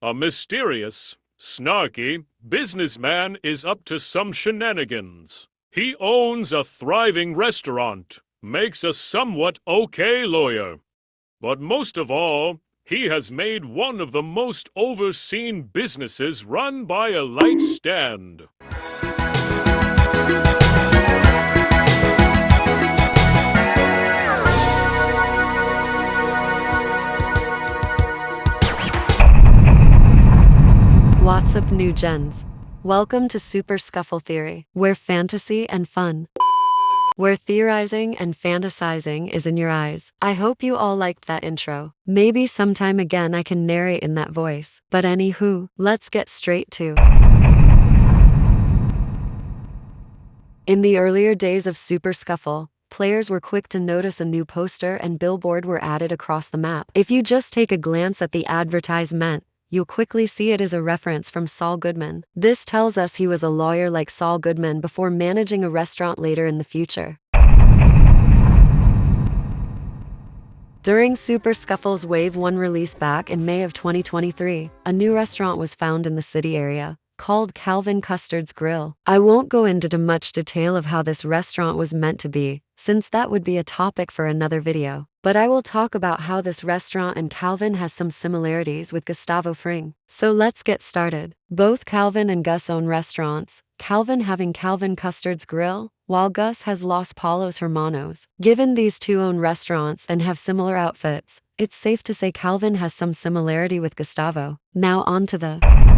A mysterious, snarky businessman is up to some shenanigans. He owns a thriving restaurant, makes a somewhat okay lawyer. But most of all, he has made one of the most overseen businesses run by a light stand. What's up, new gens? Welcome to Super Scuffle Theory, where fantasy and fun, where theorizing and fantasizing is in your eyes. I hope you all liked that intro. Maybe sometime again I can narrate in that voice. But anywho, let's get straight to. In the earlier days of Super Scuffle, players were quick to notice a new poster and billboard were added across the map. If you just take a glance at the advertisement, you'll quickly see it is a reference from Saul Goodman. This tells us he was a lawyer like Saul Goodman before managing a restaurant later in the future. During Super Scuffle's Wave 1 release back in May of 2023, a new restaurant was found in the city area, called Custard's Grill. I won't go into much detail of how this restaurant was meant to be, since that would be a topic for another video. But I will talk about how this restaurant and Calvin has some similarities with Gustavo Fring. So let's get started. Both Calvin and Gus own restaurants, Calvin having Calvin Custard's Grill, while Gus has Los Palos Hermanos. Given these two own restaurants and have similar outfits, it's safe to say Calvin has some similarity with Gustavo. Now on to the...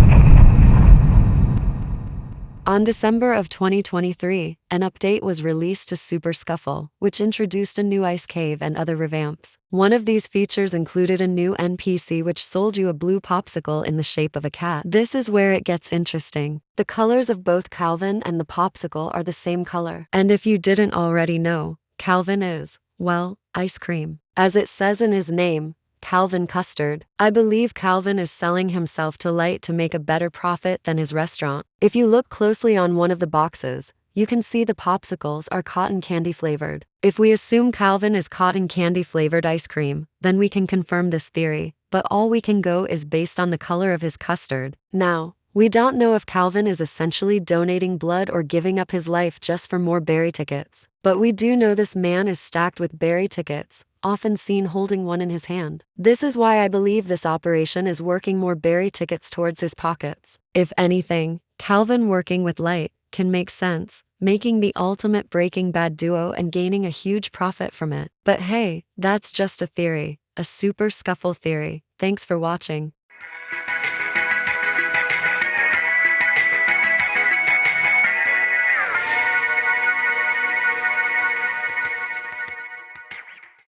On December of 2023, an update was released to Super Scuffle, which introduced a new ice cave and other revamps. One of these features included a new NPC which sold you a blue popsicle in the shape of a cat. This is where it gets interesting. The colors of both Calvin and the popsicle are the same color. And if you didn't already know, Calvin is, well, ice cream. As it says in his name, Calvin Custard. I believe Calvin is selling himself to Light to make a better profit than his restaurant. If you look closely on one of the boxes, you can see the popsicles are cotton candy flavored. If we assume Calvin is cotton candy flavored ice cream, then we can confirm this theory, but all we can go is based on the color of his custard. Now, we don't know if Calvin is essentially donating blood or giving up his life just for more berry tickets. But we do know this man is stacked with berry tickets, often seen holding one in his hand. This is why I believe this operation is working more berry tickets towards his pockets. If anything, Calvin working with Light can make sense, making the ultimate Breaking Bad duo and gaining a huge profit from it. But hey, that's just a theory, a Super Scuffle theory. Thanks for watching.